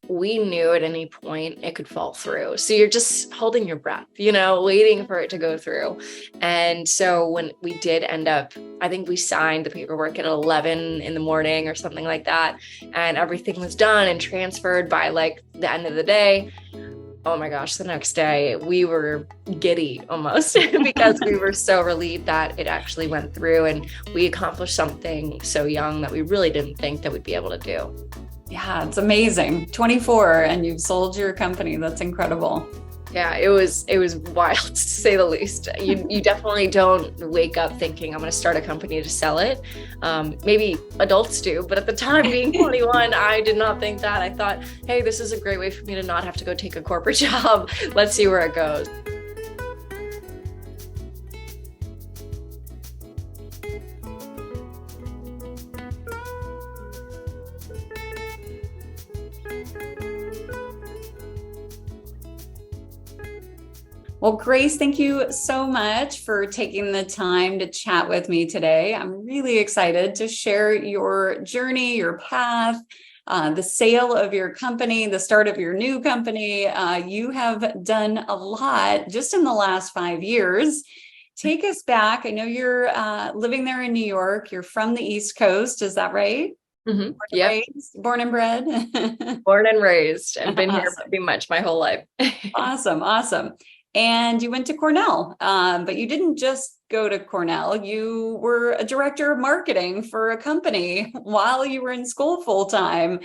we knew at any point it could fall through. So you're just holding your breath, waiting for it to go through. And so when we did end up, I think we signed the paperwork at 11 in the morning or something like that. And everything was done and transferred by like the end of the day. Oh my gosh, the next day we were giddy almost because we were so relieved that it actually went through and we accomplished something so young that we really didn't think that we'd be able to do. Yeah, it's amazing. 24 and you've sold your company. That's incredible. Yeah, it was wild to say the least. You definitely don't wake up thinking I'm going to start a company to sell it. Maybe adults do, but at the time being 21, I did not think that. I thought, hey, this is a great way for me to not have to go take a corporate job. Let's see where it goes. Well, Grace, thank you so much for taking the time to chat with me today. I'm really excited to share your journey, your path, the sale of your company, the start of your new company. You have done a lot just in the last 5 years. Take us back. I know you're living there in New York. You're from the East Coast. Is that right? Mm-hmm. Yeah. Born and bred? Born and raised and been here pretty much my whole life. Awesome. And you went to Cornell, but you didn't just go to Cornell. You were a director of marketing for a company while you were in school full time.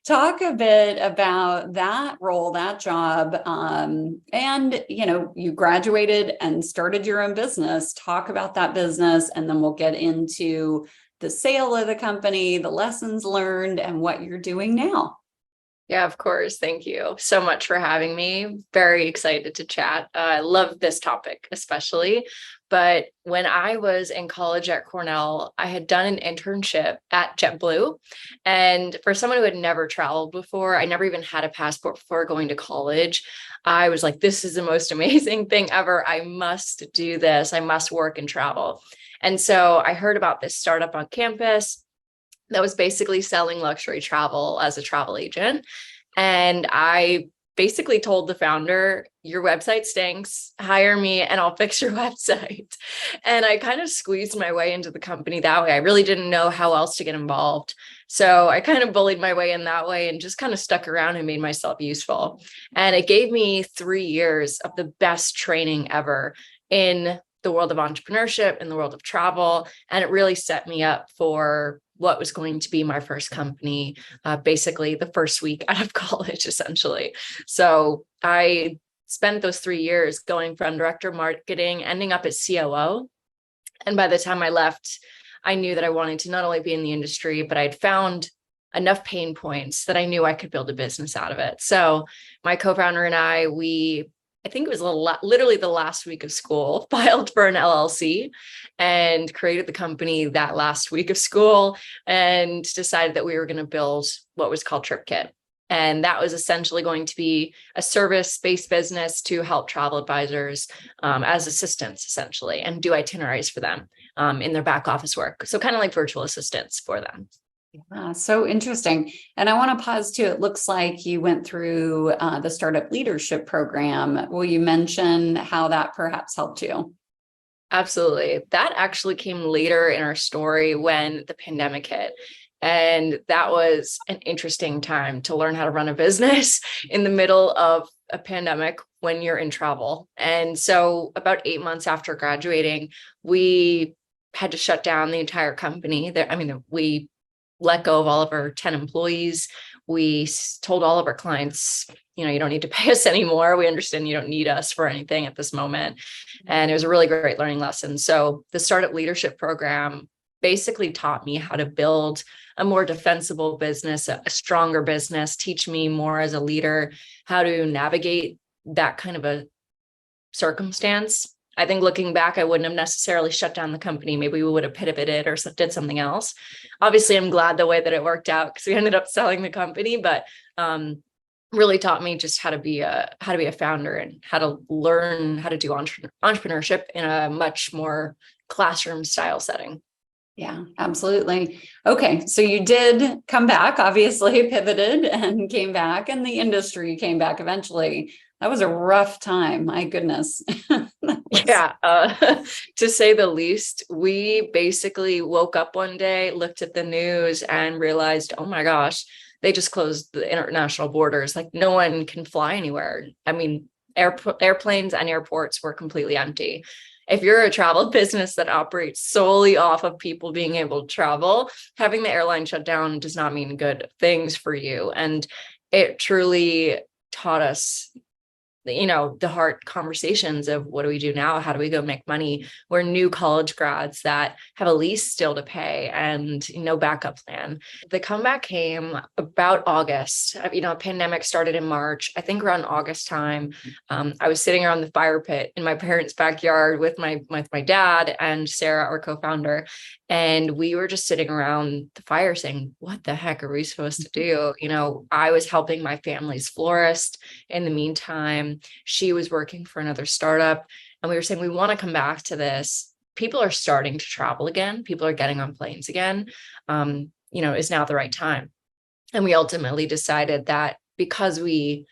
Talk a bit about that role, that job. And, you graduated and started your own business. Talk about that business, and then we'll get into the sale of the company, the lessons learned, and what you're doing now. Yeah, of course. Thank you so much for having me. Very excited to chat. I love this topic, especially. But when I was in college at Cornell, I had done an internship at JetBlue. And for someone who had never traveled before, I never even had a passport before going to college. I was like, this is the most amazing thing ever. I must do this. I must work and travel. And so I heard about this startup on campus that was basically selling luxury travel as a travel agent. And I basically told the founder, your website stinks, hire me and I'll fix your website. And I kind of squeezed my way into the company that way. I really didn't know how else to get involved. So I kind of bullied my way in that way and just kind of stuck around and made myself useful. And it gave me 3 years of the best training ever in the world of entrepreneurship, in the world of travel. And it really set me up for what was going to be my first company, basically the first week out of college, essentially. So I spent those 3 years going from director of marketing, ending up as COO. And by the time I left, I knew that I wanted to not only be in the industry, but I'd found enough pain points that I knew I could build a business out of it. So my co-founder and I think it was literally the last week of school, filed for an LLC and created the company that last week of school and decided that we were going to build what was called TripKit. And that was essentially going to be a service-based business to help travel advisors as assistants, essentially, and do itineraries for them in their back office work. So kind of like virtual assistants for them. Yeah, so interesting. And I want to pause too. It looks like you went through the startup leadership program. Will you mention how that perhaps helped you? Absolutely. That actually came later in our story when the pandemic hit. And that was an interesting time to learn how to run a business in the middle of a pandemic when you're in travel. And so about 8 months after graduating, we had to shut down the entire company. We let go of all of our 10 employees. We told all of our clients, you don't need to pay us anymore. We understand you don't need us for anything at this moment. And it was a really great learning lesson. So the startup leadership program basically taught me how to build a more defensible business, a stronger business, teach me more as a leader, how to navigate that kind of a circumstance. I think looking back, I wouldn't have necessarily shut down the company. Maybe we would have pivoted or did something else. Obviously, I'm glad the way that it worked out because we ended up selling the company, but really taught me just how to be a founder and how to learn how to do entrepreneurship in a much more classroom style setting. Yeah, absolutely. Okay. So you did come back, obviously pivoted and came back, and the industry came back eventually. That was a rough time. My goodness. Yeah, to say the least. We basically woke up one day, looked at the news, and realized, oh my gosh, they just closed the international borders. Like no one can fly anywhere. I mean, airplanes and airports were completely empty. If you're a travel business that operates solely off of people being able to travel, having the airline shut down does not mean good things for you. And it truly taught us, the hard conversations of what do we do now? How do we go make money? We're new college grads that have a lease still to pay and no backup plan. The comeback came about August. Pandemic started in March. I think around August time, I was sitting around the fire pit in my parents' backyard with my dad and Sarah, our co-founder. And we were just sitting around the fire saying, what the heck are we supposed to do? I was helping my family's florist in the meantime. She was working for another startup. And we were saying, we want to come back to this. People are starting to travel again. People are getting on planes again. Is now the right time. And we ultimately decided that because we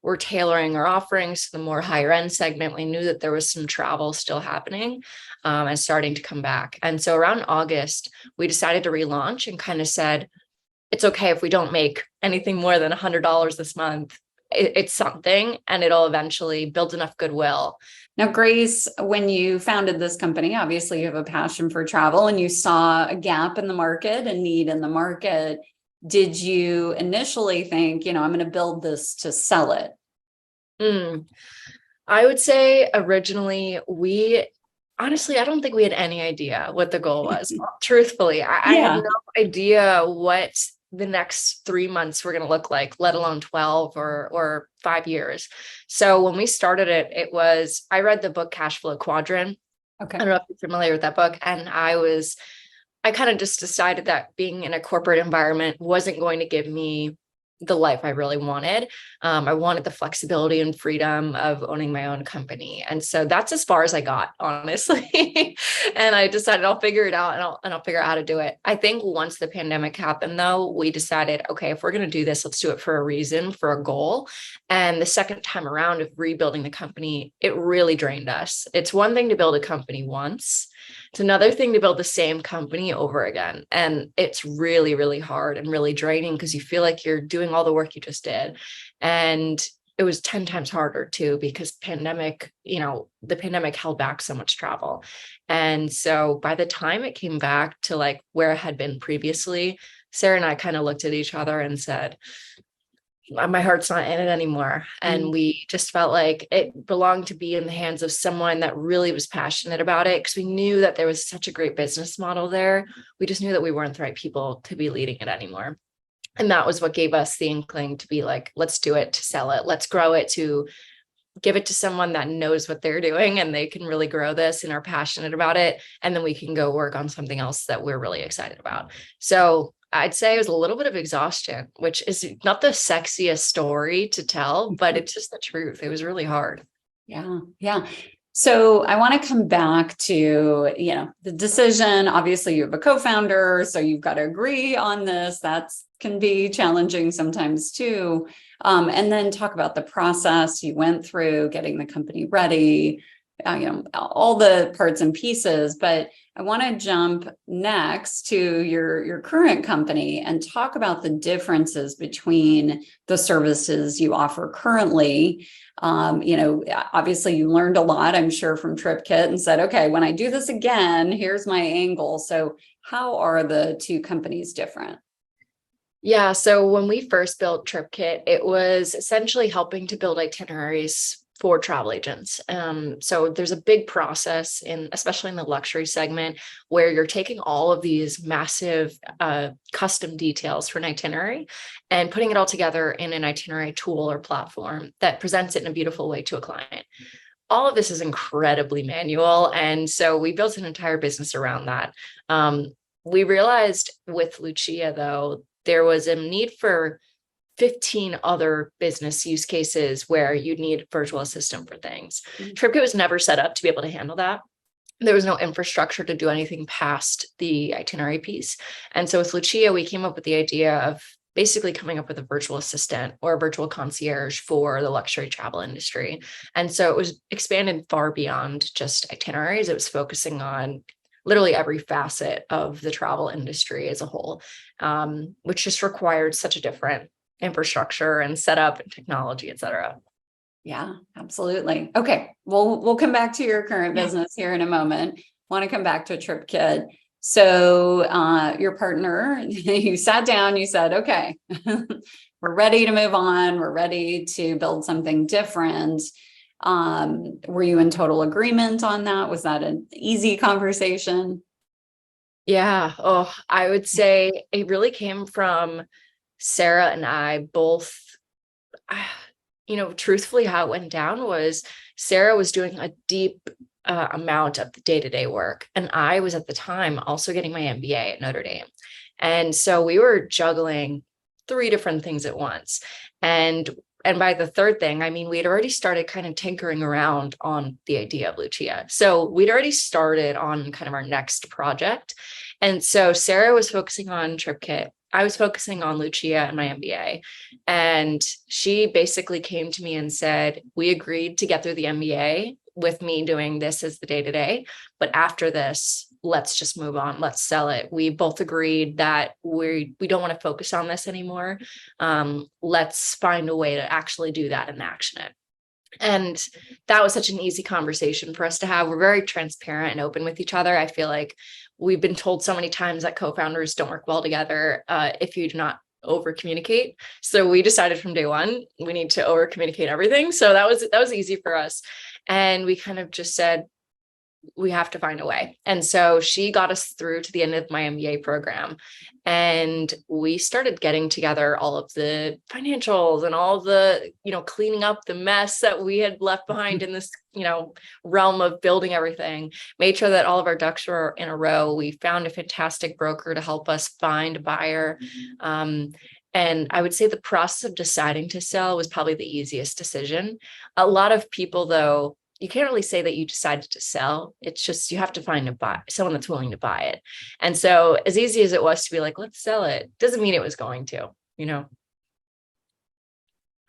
were tailoring our offerings to the more higher end segment, we knew that there was some travel still happening and starting to come back. And so around August, we decided to relaunch and kind of said, it's okay if we don't make anything more than $100 this month. It's something, and it'll eventually build enough goodwill. Now, Grace, when you founded this company, obviously you have a passion for travel and you saw a gap in the market, a need in the market. Did you initially think, I'm going to build this to sell it? I would say originally honestly, I don't think we had any idea what the goal was. Truthfully, I had no idea what the next 3 months were going to look like, let alone 12 or 5 years. So when we started it was, I read the book Cash Flow Quadrant. Okay. I don't know if you're familiar with that book. And I kind of just decided that being in a corporate environment wasn't going to give me the life I really wanted. I wanted the flexibility and freedom of owning my own company. And so that's as far as I got, honestly. And I decided I'll figure it out and I'll figure out how to do it. I think once the pandemic happened, though, we decided, okay, if we're going to do this, let's do it for a reason, for a goal. And the second time around of rebuilding the company, it really drained us. It's one thing to build a company once. It's another thing to build the same company over again. And it's really, really hard and really draining because you feel like you're doing all the work you just did. And it was 10 times harder too, because the pandemic held back so much travel. And so by the time it came back to like where it had been previously, Sarah and I kind of looked at each other and said, my heart's not in it anymore. And we just felt like it belonged to be in the hands of someone that really was passionate about it, because we knew that there was such a great business model there. We just knew that we weren't the right people to be leading it anymore. And that was what gave us the inkling to be like, let's do it, to sell it. Let's grow it, to give it to someone that knows what they're doing and they can really grow this and are passionate about it. And then we can go work on something else that we're really excited about. So I'd say it was a little bit of exhaustion, which is not the sexiest story to tell, but it's just the truth. It was really hard. Yeah. Yeah. So I want to come back to, the decision. Obviously you have a co-founder, so you've got to agree on this. That can be challenging sometimes too. And then talk about the process you went through, getting the company ready, all the parts and pieces. But I want to jump next to your current company and talk about the differences between the services you offer currently. Obviously you learned a lot, I'm sure, from TripKit and said, okay, when I do this again, here's my angle. So how are the two companies different? Yeah. So when we first built TripKit, it was essentially helping to build itineraries for travel agents. So there's a big process especially in the luxury segment, where you're taking all of these massive custom details for an itinerary and putting it all together in an itinerary tool or platform that presents it in a beautiful way to a client. All of this is incredibly manual. And so we built an entire business around that. We realized with Lucia, though, there was a need for 15 other business use cases where you'd need a virtual assistant for things. TripKit was never set up to be able to handle that. there was no infrastructure to do anything past the itinerary piece. And so with Lucia, we came up with the idea of basically coming up with a virtual assistant or a virtual concierge for the luxury travel industry. And so it was expanded far beyond just itineraries. It was focusing on literally every facet of the travel industry as a whole, which just required such a different infrastructure and setup and technology, et cetera. Yeah, absolutely. Okay. We'll come back to your current business here in a moment. Want to come back to TripKit. So your partner, you sat down, you said, okay, we're ready to move on. We're ready to build something different. Were you in total agreement on that? Was that an easy conversation? Yeah. Oh, I would say it really came from Sarah and I both. Truthfully, how it went down was Sarah was doing a deep amount of the day-to-day work. And I was at the time also getting my MBA at Notre Dame. And so we were juggling 3 different things at once. And by the third thing, I mean, we had already started kind of tinkering around on the idea of Lucia. So we'd already started on kind of our next project. And so Sarah was focusing on TripKit. I was focusing on Lucia and my MBA. And she basically came to me and said, we agreed to get through the MBA with me doing this as the day-to-day. But after this, let's just move on. Let's sell it. We both agreed that we don't want to focus on this anymore. Let's find a way to actually do that and action it. And that was such an easy conversation for us to have. We're very transparent and open with each other. I feel like we've been told so many times that co-founders don't work well together if you do not over communicate. So we decided from day one, we need to over communicate everything. So that was easy for us. And we kind of just said, we have to find a way. And so she got us through to the end of my MBA program. And we started getting together all of the financials and all the, cleaning up the mess that we had left behind in this, realm of building everything, made sure that all of our ducks were in a row. We found a fantastic broker to help us find a buyer. And I would say the process of deciding to sell was probably the easiest decision. A lot of people, though, you can't really say that you decided to sell. It's just, you have to find someone that's willing to buy it. And so as easy as it was to be like, let's sell it, doesn't mean it was going to,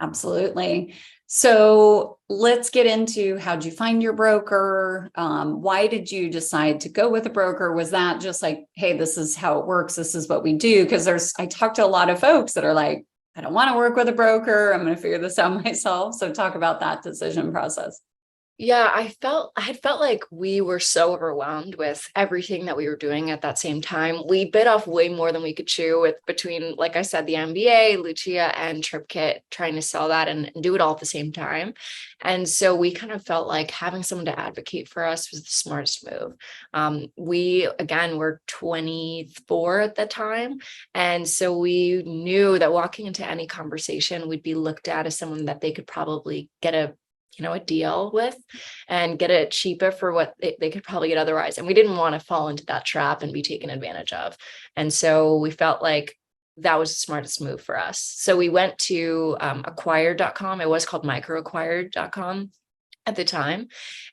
Absolutely. So let's get into, how'd you find your broker? Why did you decide to go with a broker? Was that just like, hey, this is how it works. This is what we do. Because I talked to a lot of folks that are like, I don't want to work with a broker. I'm going to figure this out myself. So talk about that decision process. Yeah, I had felt like we were so overwhelmed with everything that we were doing at that same time. We bit off way more than we could chew between, like I said, the MBA, Lucia, and TripKit, trying to sell that and do it all at the same time. And so we kind of felt like having someone to advocate for us was the smartest move. We, again, were 24 at the time. And so we knew that walking into any conversation, we'd be looked at as someone that they could probably get a deal with and get it cheaper for what they could probably get otherwise. And we didn't want to fall into that trap and be taken advantage of. And so we felt like that was the smartest move for us. So we went to acquired.com. It was called microacquired.com at the time.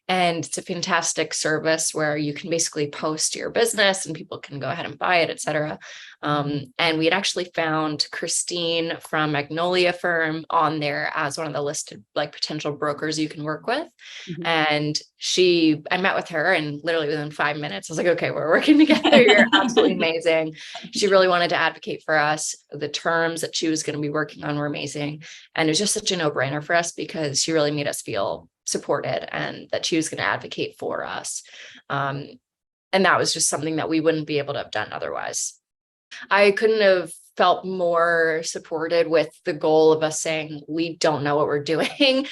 And it's a fantastic service where you can basically post your business and people can go ahead and buy it, et cetera. And we had actually found Christine from Magnolia Firm on there as one of the listed potential brokers you can work with. Mm-hmm. And I met with her, and literally within 5 minutes, I was like, okay, we're working together. You're absolutely amazing. She really wanted to advocate for us. The terms that she was going to be working on were amazing. And it was just such a no-brainer for us because she really made us feel supported and that she was going to advocate for us. And that was just something that we wouldn't be able to have done otherwise. I couldn't have felt more supported with the goal of us saying, we don't know what we're doing.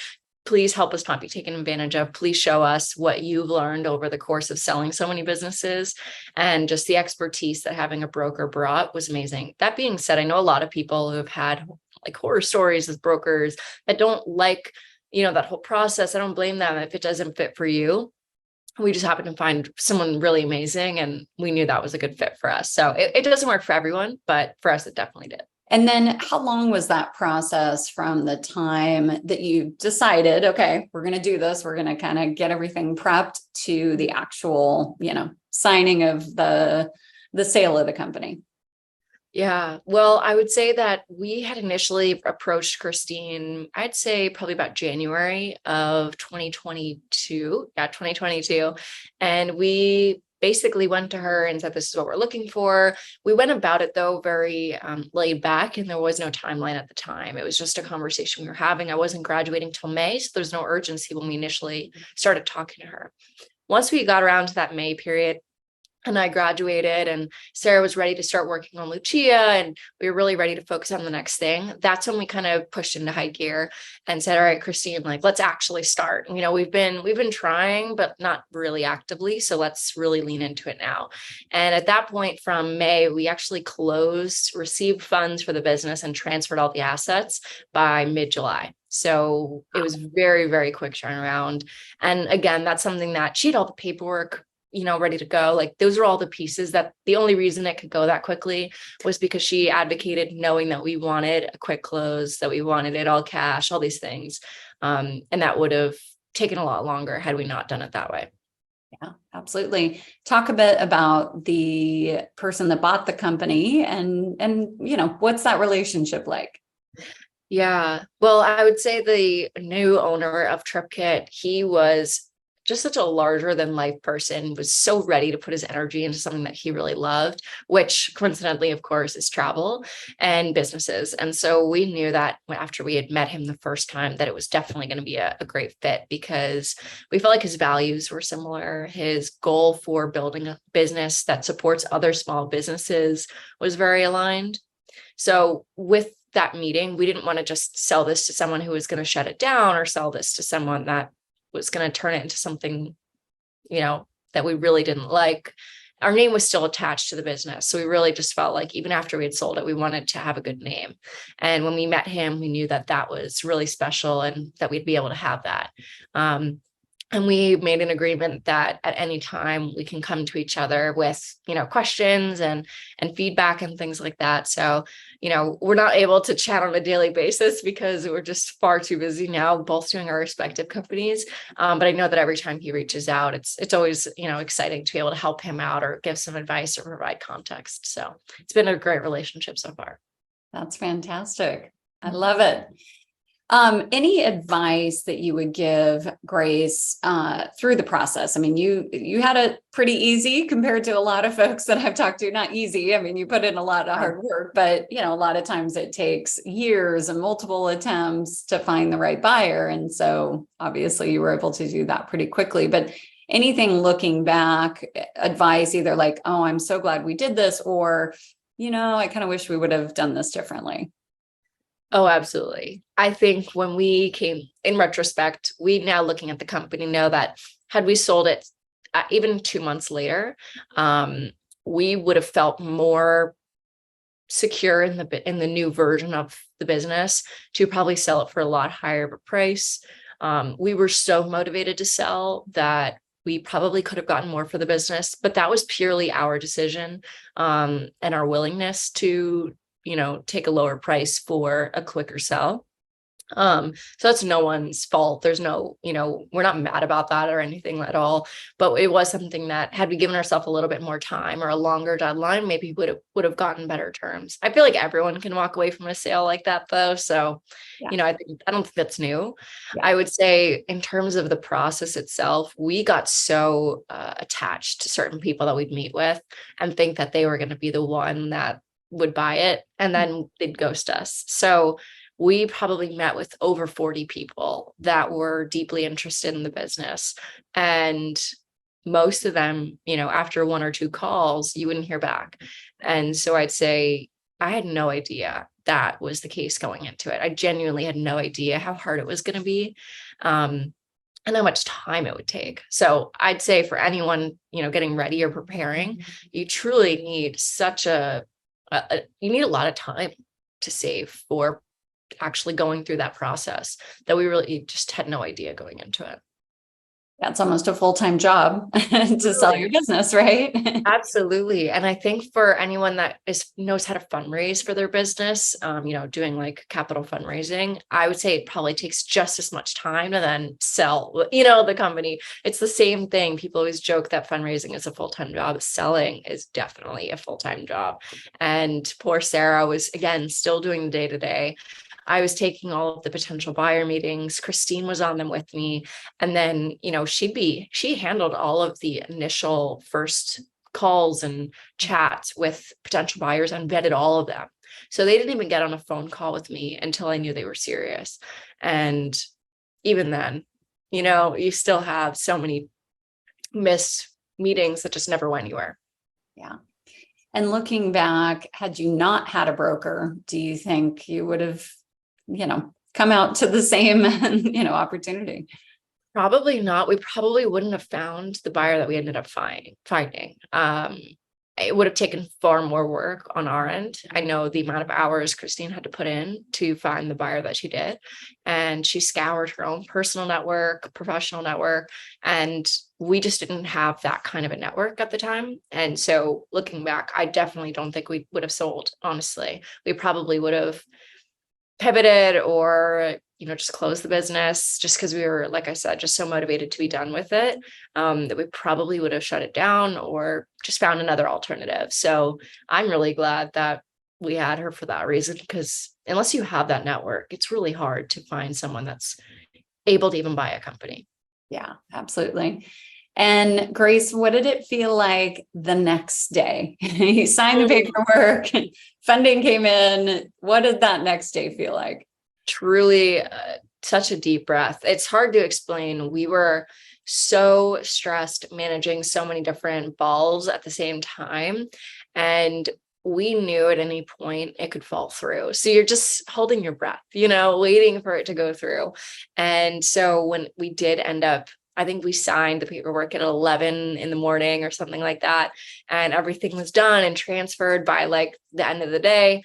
Please help us not be taken advantage of. Please show us what you've learned over the course of selling so many businesses. And just the expertise that having a broker brought was amazing. That being said, I know a lot of people who have had horror stories with brokers that don't like that whole process. I don't blame them if it doesn't fit for you. We just happened to find someone really amazing, and we knew that was a good fit for us. So it doesn't work for everyone, but for us, it definitely did. And then how long was that process from the time that you decided, okay, we're going to do this, we're going to kind of get everything prepped to the actual, signing of the sale of the company? Yeah, well, I would say that we had initially approached Christine, I'd say probably about January of 2022. Yeah, 2022. And we basically went to her and said, this is what we're looking for. We went about it, though, very laid back, and there was no timeline at the time. It was just a conversation we were having. I wasn't graduating till May, so there's no urgency when we initially started talking to her. Once we got around to that May period, and I graduated and Sarah was ready to start working on Lucia and we were really ready to focus on the next thing. That's when we kind of pushed into high gear and said, all right, Christine, like, let's actually start. We've been trying, but not really actively. So let's really lean into it now. And at that point from May, we actually received funds for the business and transferred all the assets by mid-July. So it was very, very quick turnaround. And again, that's something that she had all the paperwork ready to go. Like, those are all the pieces that the only reason it could go that quickly was because she advocated, knowing that we wanted a quick close, that we wanted it all cash, all these things. And that would have taken a lot longer had we not done it that way. Yeah, absolutely. Talk a bit about the person that bought the company and what's that relationship like? Yeah. Well, I would say the new owner of TripKit, he was just such a larger than life person, was so ready to put his energy into something that he really loved, which coincidentally, of course, is travel and businesses. And so we knew that after we had met him the first time, that it was definitely going to be a great fit, because we felt like his values were similar. His goal for building a business that supports other small businesses was very aligned. So with that meeting, we didn't want to just sell this to someone who was going to shut it down, or sell this to someone that was going to turn it into something, that we really didn't like. Our name was still attached to the business. So we really just felt like, even after we had sold it, we wanted to have a good name. And when we met him, we knew that that was really special and that we'd be able to have that. And we made an agreement that at any time we can come to each other with, questions and feedback and things like that. So, we're not able to chat on a daily basis because we're just far too busy now, both doing our respective companies. But I know that every time he reaches out, it's always, exciting to be able to help him out or give some advice or provide context. So it's been a great relationship so far. That's fantastic. I love it. Any advice that you would give Grace through the process? I mean, you had it pretty easy compared to a lot of folks that I've talked to. Not easy. I mean, you put in a lot of hard work, but a lot of times it takes years and multiple attempts to find the right buyer. And so obviously you were able to do that pretty quickly. But anything looking back, advice either like, oh, I'm so glad we did this, or, I kind of wish we would have done this differently. Oh, absolutely. I think when we came in retrospect, we now looking at the company know that had we sold it even 2 months later, we would have felt more secure in the new version of the business to probably sell it for a lot higher of a price. We were so motivated to sell that we probably could have gotten more for the business, but that was purely our decision, and our willingness to take a lower price for a quicker sell. So that's no one's fault. There's no, we're not mad about that or anything at all, but it was something that, had we given ourselves a little bit more time or a longer deadline, maybe would have gotten better terms. I feel like everyone can walk away from a sale like that though. So, Yeah. I don't think that's new. Yeah. I would say in terms of the process itself, we got so attached to certain people that we'd meet with and think that they were going to be the one that would buy it, and then they'd ghost us. So we probably met with over 40 people that were deeply interested in the business. And most of them, after 1 or 2 calls, you wouldn't hear back. And so I'd say I had no idea that was the case going into it. I genuinely had no idea how hard it was going to be. And how much time it would take. So I'd say for anyone, getting ready or preparing, you truly need you need a lot of time to save for actually going through that process that we really just had no idea going into it. That's almost a full-time job to sell your business, right? Absolutely. And I think for anyone that knows how to fundraise for their business, doing like capital fundraising, I would say it probably takes just as much time to then sell, the company. It's the same thing. People always joke that fundraising is a full-time job. Selling is definitely a full-time job. And poor Sarah was, again, still doing the day-to-day. I was taking all of the potential buyer meetings. Christine was on them with me. And then, she handled all of the initial first calls and chats with potential buyers and vetted all of them. So they didn't even get on a phone call with me until I knew they were serious. And even then, you still have so many missed meetings that just never went anywhere. Yeah. And looking back, had you not had a broker, do you think you would have, come out to the same, opportunity? Probably not. We probably wouldn't have found the buyer that we ended up finding. It would have taken far more work on our end. I know the amount of hours Christine had to put in to find the buyer that she did. And she scoured her own personal network, professional network, and we just didn't have that kind of a network at the time. And so looking back, I definitely don't think we would have sold, honestly. We probably would have pivoted or just closed the business just because we were, like I said, just so motivated to be done with it, that we probably would have shut it down or just found another alternative. So I'm really glad that we had her for that reason, because unless you have that network, it's really hard to find someone that's able to even buy a company. Yeah, absolutely. And Grace, what did it feel like the next day? You signed the paperwork, funding came in. What did that next day feel like? Truly such a deep breath. It's hard to explain. We were so stressed managing so many different balls at the same time. And we knew at any point it could fall through. So you're just holding your breath, waiting for it to go through. And so when we did end up, I think we signed the paperwork at 11 in the morning or something like that. And everything was done and transferred by like the end of the day.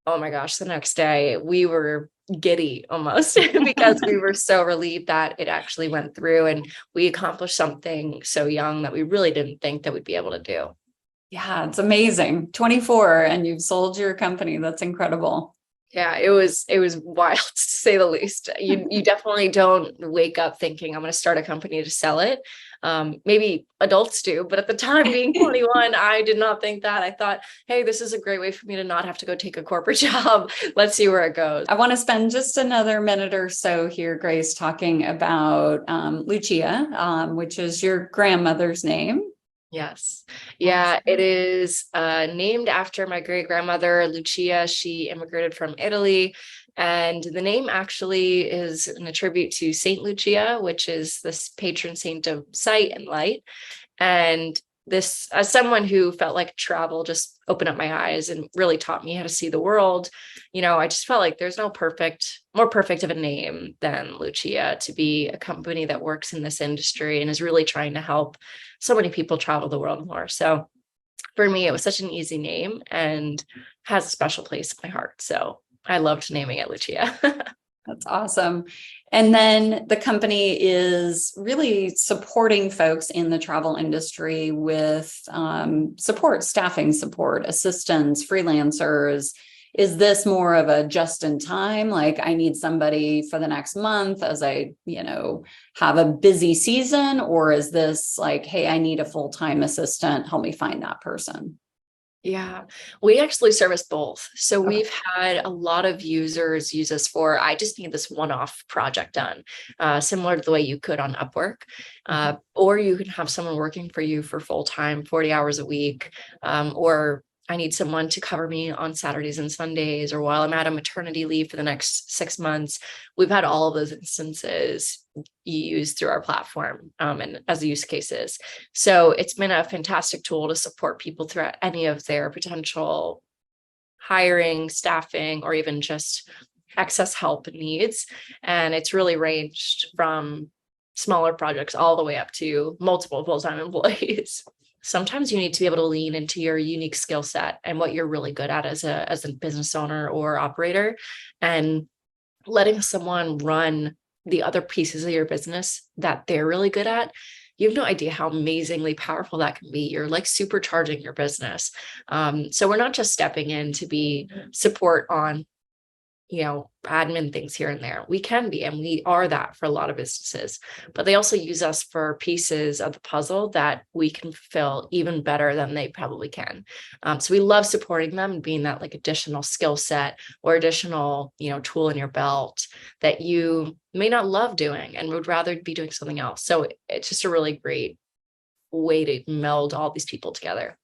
Oh my gosh, the next day we were giddy almost because we were so relieved that it actually went through and we accomplished something so young that we really didn't think that we'd be able to do. Yeah, it's amazing. 24 and you've sold your company. That's incredible. Yeah, it was wild to say the least. You definitely don't wake up thinking I'm going to start a company to sell it. Maybe adults do, but at the time being 21, I did not think that. I thought, hey, this is a great way for me to not have to go take a corporate job. Let's see where it goes. I want to spend just another minute or so here, Grace, talking about Lucia, which is your grandmother's name. Yes. Yeah, it is named after my great grandmother, Lucia. She immigrated from Italy. And the name actually is in a tribute to Saint Lucia, which is this patron saint of sight and light. And this, as someone who felt like travel just opened up my eyes and really taught me how to see the world, I just felt like there's no more perfect of a name than Lucia to be a company that works in this industry and is really trying to help so many people travel the world more. So for me, it was such an easy name and has a special place in my heart. So I loved naming it Lucia. That's awesome. And then the company is really supporting folks in the travel industry with support, staffing support, assistants, freelancers. Is this more of a just in time, like I need somebody for the next month as I, have a busy season? Or is this like, hey, I need a full-time assistant, help me find that person? Yeah, we actually service both. So we've had a lot of users use us for, I just need this one-off project done, similar to the way you could on Upwork. Or you can have someone working for you for full-time, 40 hours a week, or I need someone to cover me on Saturdays and Sundays, or while I'm at a maternity leave for the next 6 months. We've had all of those instances used through our platform and as use cases. So it's been a fantastic tool to support people throughout any of their potential hiring, staffing, or even just excess help needs. And it's really ranged from smaller projects all the way up to multiple full-time employees. Sometimes you need to be able to lean into your unique skill set and what you're really good at as a business owner or operator, and letting someone run the other pieces of your business that they're really good at, you have no idea how amazingly powerful that can be. You're like supercharging your business. So we're not just stepping in to be support on, admin things here and there. We can be, and we are that for a lot of businesses, but they also use us for pieces of the puzzle that we can fulfill even better than they probably can. So we love supporting them and being that like additional skill set or additional, tool in your belt that you may not love doing and would rather be doing something else. So it's just a really great way to meld all these people together.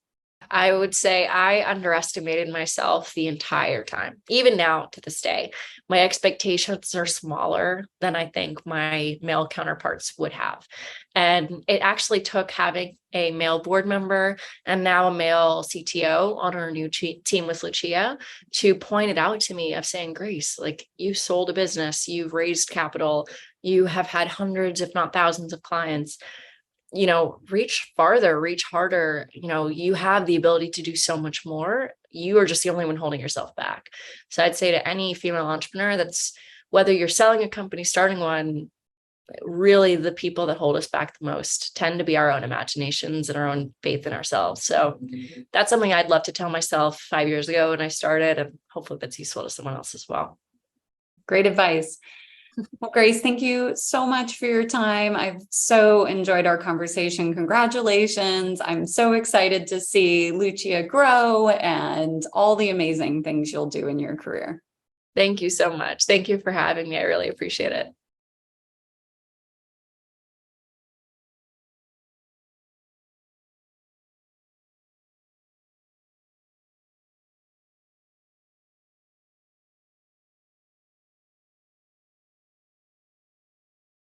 I would say I underestimated myself the entire time. Even now to this day, my expectations are smaller than I think my male counterparts would have. And it actually took having a male board member and now a male CTO on our new team with Lucia to point it out to me of saying, Grace, like you sold a business, you've raised capital, you have had hundreds, if not thousands of clients. Reach farther, reach harder. You have the ability to do so much more. You are just the only one holding yourself back. So I'd say to any female entrepreneur, that's whether you're selling a company, starting one, really the people that hold us back the most tend to be our own imaginations and our own faith in ourselves. So that's something I'd love to tell myself 5 years ago when I started, and hopefully that's useful to someone else as well. Great advice. Well, Grace, thank you so much for your time. I've so enjoyed our conversation. Congratulations. I'm so excited to see Lucia grow and all the amazing things you'll do in your career. Thank you so much. Thank you for having me. I really appreciate it.